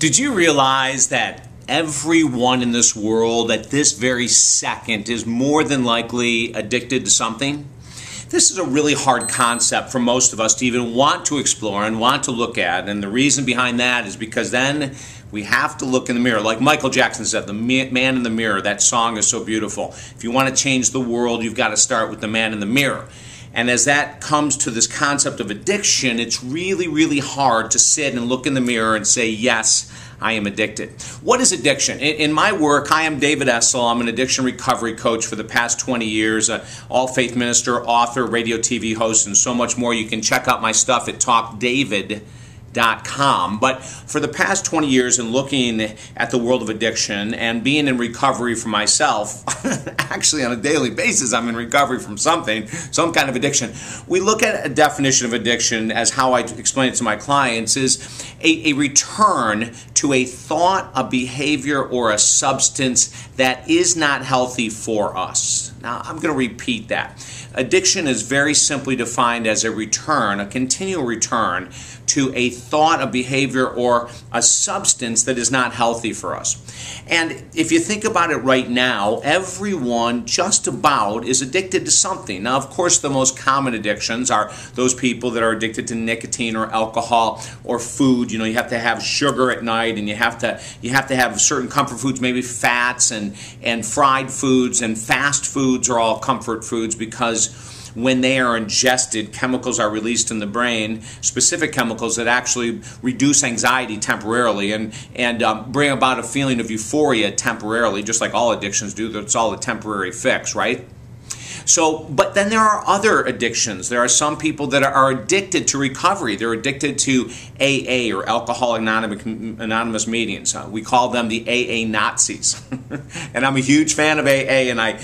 Did you realize that everyone in this world at this very second is more than likely addicted to something? This is a really hard concept for most of us to even want to explore and want to look at, and the reason behind that is because then we have to look in the mirror. Like Michael Jackson said, the man in the mirror, that song is so beautiful. If you want to change the world, you've got to start with the man in the mirror. And as that comes to this concept of addiction, it's really, really hard to sit and look in the mirror and say, yes, I am addicted. What is addiction? In my work, hi, I'm David Essel. I'm an addiction recovery coach for the past 20 years, all-faith minister, author, radio, TV host, and so much more. You can check out my stuff at talkdavid.com. But for the past 20 years in looking at the world of addiction and being in recovery for myself, actually on a daily basis I'm in recovery from something, some kind of addiction. We look at a definition of addiction as how I explain it to my clients is a return to a thought, a behavior, or a substance that is not healthy for us. Now I'm going to repeat that. Addiction is very simply defined as a return, a continual return to a thought, a behavior, or a substance that is not healthy for us. And if you think about it right now, everyone just about is addicted to something. Now, of course, the most common addictions are those people that are addicted to nicotine or alcohol or food. You know, you have to have sugar at night, and you have to have certain comfort foods, maybe fats and fried foods, and fast foods are all comfort foods because when they are ingested, chemicals are released in the brain, specific chemicals that actually reduce anxiety temporarily and bring about a feeling of euphoria temporarily, just like all addictions do. It's all a temporary fix, right? So, but then there are other addictions. There are some people that are addicted to recovery. They're addicted to AA, or Alcoholic Anonymous meetings. We call them the AA Nazis. And I'm a huge fan of AA, and I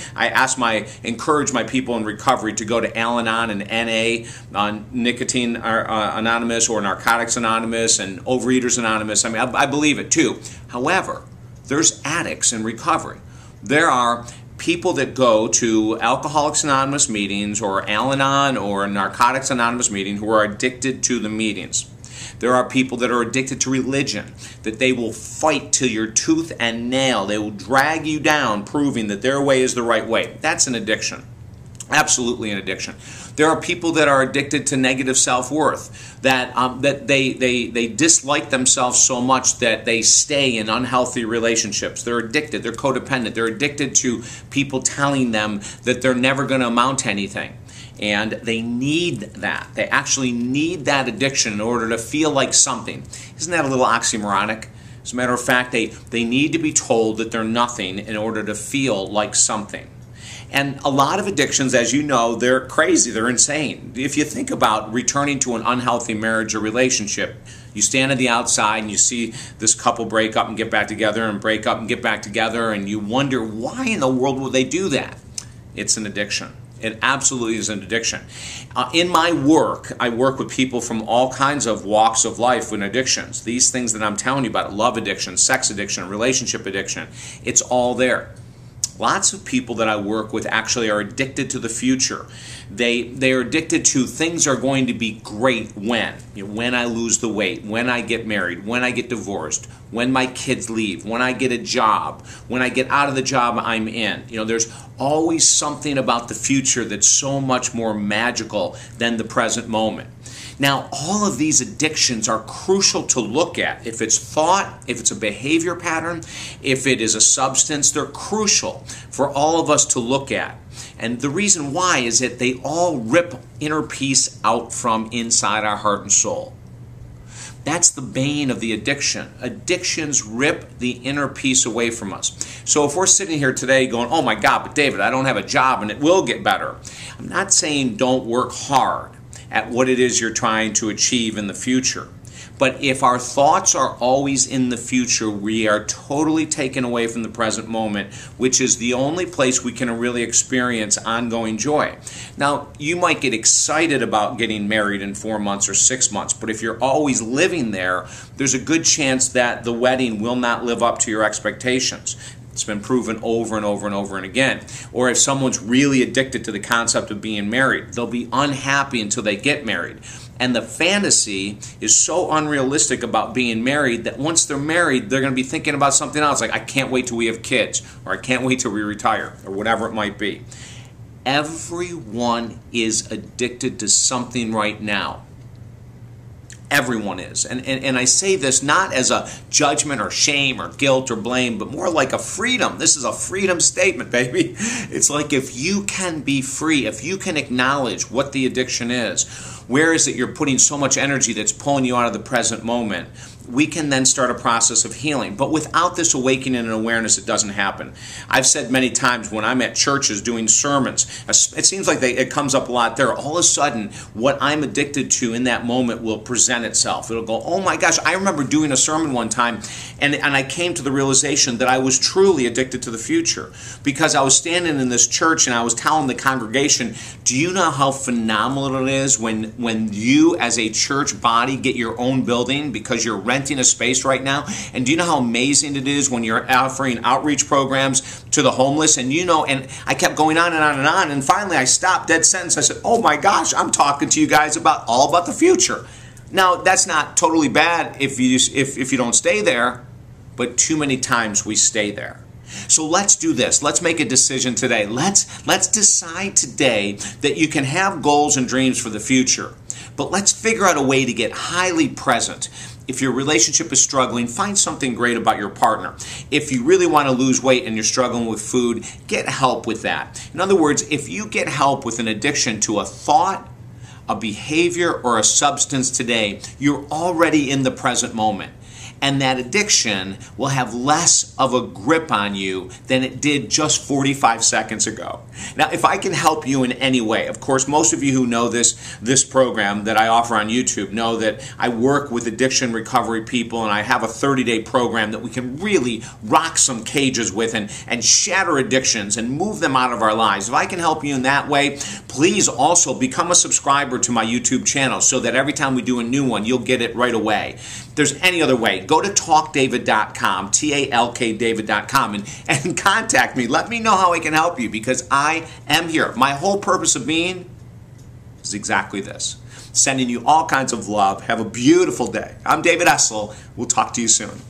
encourage my people in recovery to go to Al-Anon and NA, Nicotine Anonymous or Narcotics Anonymous and Overeaters Anonymous. I mean, I believe it too. However, there's addicts in recovery. There are people that go to Alcoholics Anonymous meetings or Al-Anon or Narcotics Anonymous meeting who are addicted to the meetings. There are people that are addicted to religion, that they will fight till your tooth and nail. They will drag you down, proving that their way is the right way. That's an addiction. Absolutely an addiction. There are people that are addicted to negative self-worth, that they dislike themselves so much that they stay in unhealthy relationships. They're addicted. They're codependent. They're addicted to people telling them that they're never going to amount to anything. And they need that. They actually need that addiction in order to feel like something. Isn't that a little oxymoronic? As a matter of fact, they need to be told that they're nothing in order to feel like something. And a lot of addictions, as you know, they're crazy, they're insane. If you think about returning to an unhealthy marriage or relationship, you stand on the outside and you see this couple break up and get back together and break up and get back together, and you wonder, why in the world would they do that? It's an addiction. It absolutely is an addiction. In my work, I work with people from all kinds of walks of life with addictions. These things that I'm telling you about, love addiction, sex addiction, relationship addiction, it's all there. Lots of people that I work with actually are addicted to the future. They are addicted to things are going to be great when. When I lose the weight, when I get married, when I get divorced, when my kids leave, when I get a job, when I get out of the job I'm in. There's always something about the future that's so much more magical than the present moment. Now, all of these addictions are crucial to look at. If it's thought, if it's a behavior pattern, if it is a substance, they're crucial for all of us to look at. And the reason why is that they all rip inner peace out from inside our heart and soul. That's the bane of the addiction. Addictions rip the inner peace away from us. So if we're sitting here today going, oh my God, but David, I don't have a job and it will get better. I'm not saying don't work hard at what it is you're trying to achieve in the future. But if our thoughts are always in the future, we are totally taken away from the present moment, which is the only place we can really experience ongoing joy. Now, you might get excited about getting married in 4 months or 6 months, but if you're always living there, there's a good chance that the wedding will not live up to your expectations. It's been proven over and over and over and again. Or if someone's really addicted to the concept of being married, they'll be unhappy until they get married. And the fantasy is so unrealistic about being married that once they're married, they're going to be thinking about something else, like I can't wait till we have kids, or I can't wait till we retire, or whatever it might be. Everyone is addicted to something right now. Everyone is. And I say this not as a judgment or shame or guilt or blame, but more like a freedom. This is a freedom statement, baby. It's like if you can be free, if you can acknowledge what the addiction is, where is it you're putting so much energy that's pulling you out of the present moment, we can then start a process of healing. But without this awakening and awareness, it doesn't happen. I've said many times when I'm at churches doing sermons, it seems like it comes up a lot there. All of a sudden, what I'm addicted to in that moment will present itself. It'll go, oh my gosh, I remember doing a sermon one time, and I came to the realization that I was truly addicted to the future. Because I was standing in this church and I was telling the congregation, do you know how phenomenal it is when you as a church body get your own building because you're renting a space right now? And do you know how amazing it is when you're offering outreach programs to the homeless? And you know, and I kept going on and on and on, and finally I stopped dead sentence. I said, oh my gosh, I'm talking to you guys all about the future. Now, that's not totally bad if you don't stay there, but too many times we stay there. So let's do this. Let's make a decision today. Let's decide today that you can have goals and dreams for the future, but let's figure out a way to get highly present. If your relationship is struggling, find something great about your partner. If you really want to lose weight and you're struggling with food, get help with that. In other words, if you get help with an addiction to a thought, a behavior, or a substance today, you're already in the present moment. And that addiction will have less of a grip on you than it did just 45 seconds ago. Now, if I can help you in any way, of course, most of you who know this program that I offer on YouTube know that I work with addiction recovery people, and I have a 30-day program that we can really rock some cages with and shatter addictions and move them out of our lives. If I can help you in that way, please also become a subscriber to my YouTube channel so that every time we do a new one, you'll get it right away. If there's any other way, go to talkdavid.com, talkdavid.com, and contact me. Let me know how I can help you, because I am here. My whole purpose of being is exactly this. Sending you all kinds of love. Have a beautiful day. I'm David Essel. We'll talk to you soon.